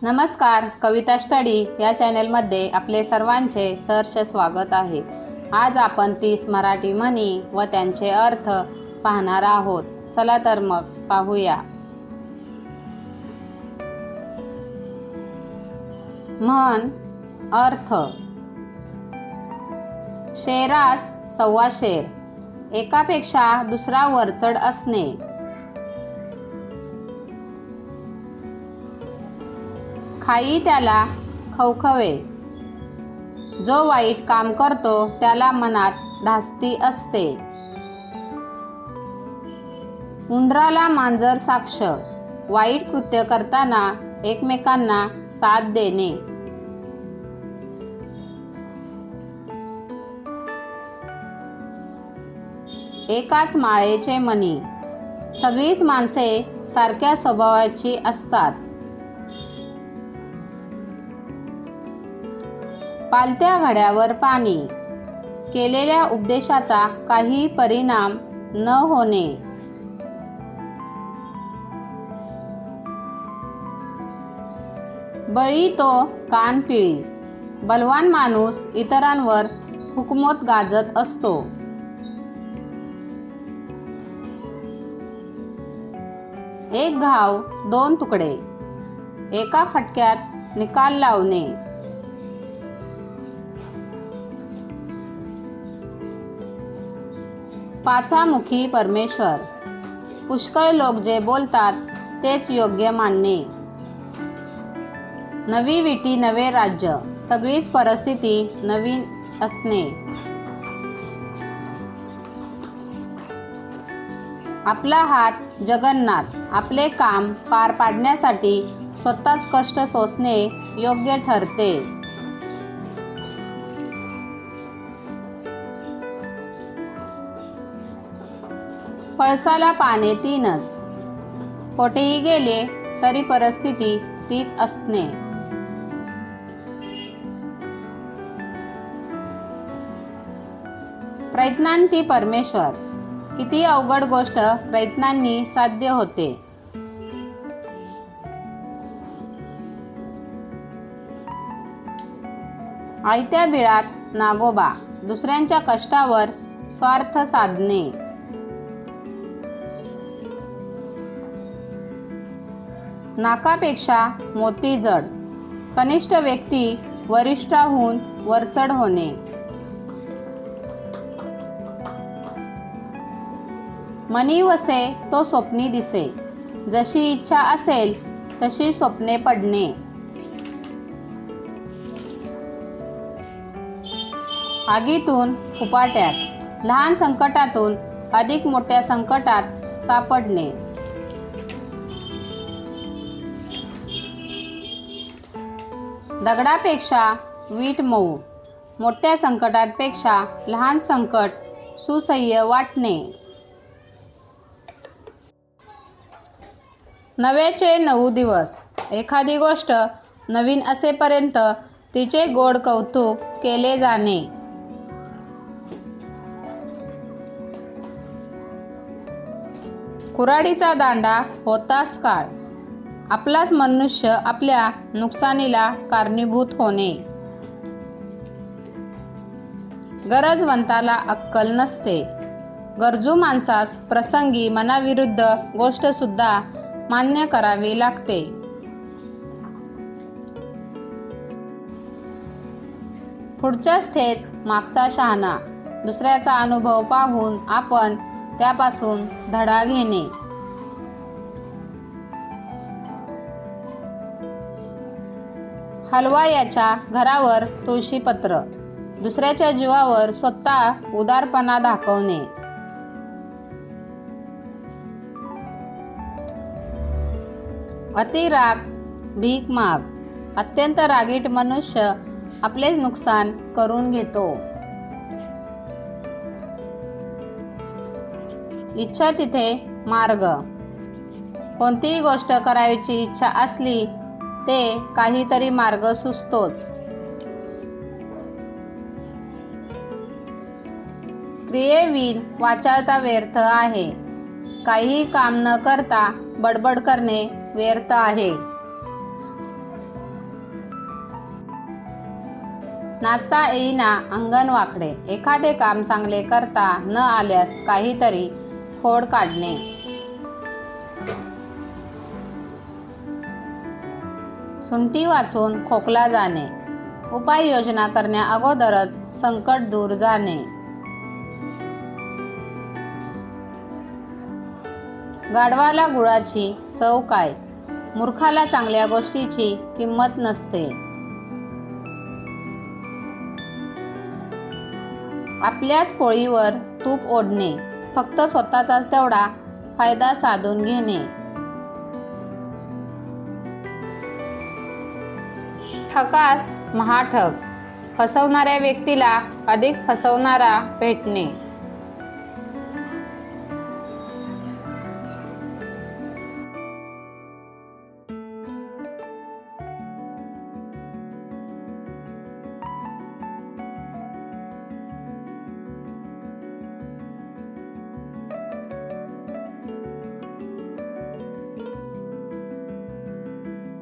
नमस्कार, कविता स्टडी या चॅनलमध्ये आपले सर्वांचे सहर्ष स्वागत आहे। आज आपण 30 मराठी म्हणी व त्यांचे अर्थ पाहणार आहोत। चला तर मग पाहूया। म्हण अर्थ। शेरास सव्वा शेर, एकापेक्षा दुसरा वरचढ असणे। खाई त्याला खवखवे, जो वाईट काम करतो त्याला मनात धास्ती असते। उंदराला मांजर साक्ष, वाईट कृत्य करताना एकमेकांना साथ देणे। एकाच माळेचे मणी, सगळीच माणसे सारख्या स्वभावाची असतात। पालत्या घड्यावर पाणी, केलेल्या उपदेशाचा काही परिणाम न होणे। बळी तो कान पिळी, बलवान माणूस इतरांवर हुकूमत गाजत असतो। एक घाव दोन तुकडे, एका फटक्यात निकाल लावणे। पाचामुखी परमेश्वर, पुष्कळ लोक जे बोलतात तेच योग्य मानणे। नवी विटी नवे राज्य, सगळीच परिस्थिती नवीन असणे। आपला हात जगन्नाथ, आपले काम पार पाडण्यासाठी स्वतःच कष्ट सोसणे योग्य ठरते। पळसाला पाने तीनच, कोठेही गेले तरी परिस्थिती तीच असणे। प्रयत्नांती परमेश्वर, किती अवघड गोष्ट प्रयत्नांनी साध्य होते। आयत्या बिळात नागोबा, दुसऱ्यांच्या कष्टावर स्वार्थ साधणे। नाकापेक्षा मोती जड, कनिष्ठ व्यक्ती वरिष्ठाहून वरचढ होणे। मनी वसे तो स्वप्नी दिसे, जशी इच्छा असेल तशी स्वप्ने पडणे। आगीतून फुपाट्यात, लहान संकटातून अधिक मोठ्या संकटात सापडणे। दगडापेक्षा वीट मऊ, मोठ्या संकटापेक्षा लहान संकट सुसह्य वाटणे। नव्याचे 9 दिवस, एखादी गोष्ट नवीन असेपर्यंत तिचे गोड कौतुक केले जाणे। कुऱ्हाडीचा दांडा होतास काळ, आपलाच मनुष्य आपल्या नुकसानीला कारणीभूत होणे। गरजवंताला अक्कल नसते, गरजू माणसास प्रसंगी मनाविरुद्ध गोष्ट सुद्धा मान्य करावी लागते। पुढच्याच ठेच मागचा शहाणा, दुसऱ्याचा अनुभव पाहून आपण त्यापासून धडा घेणे। हलवायाच्या घरावर तुळशीपत्र, दुसऱ्याच्या जीवावर स्वतः उदारपणा दाखवणे। अति राग भीक माग, अत्यंत रागीट मनुष्य आपलेच नुकसान करून घेतो। इच्छा तिथे मार्ग, कोणतीही गोष्ट करायची इच्छा असली ते काहीतरी मार्ग सुचतोच। क्रियेविन वाचाळता व्यर्थ आहे, काही काम न करता बडबड करणे व्यर्थ आहे। नाचता येईना अंगण वाकडे, एखादे काम चांगले करता न आल्यास काहीतरी खोड काढणे. सुंठी वाचून खोकला जाणे, उपाययोजना करण्या अगोदरच संकट दूर जाणे. गाढवाला गुळाची चव काय, मूर्खाला चांगल्या गोष्टीची किंमत नसते. आपल्याच पोळीवर तूप ओढणे, फक्त स्वतःचाच तेवढा फायदा साधून घेणे. ठकास महाठग, फसवणाऱ्या व्यक्तीला अधिक फसवणारा भेटणे.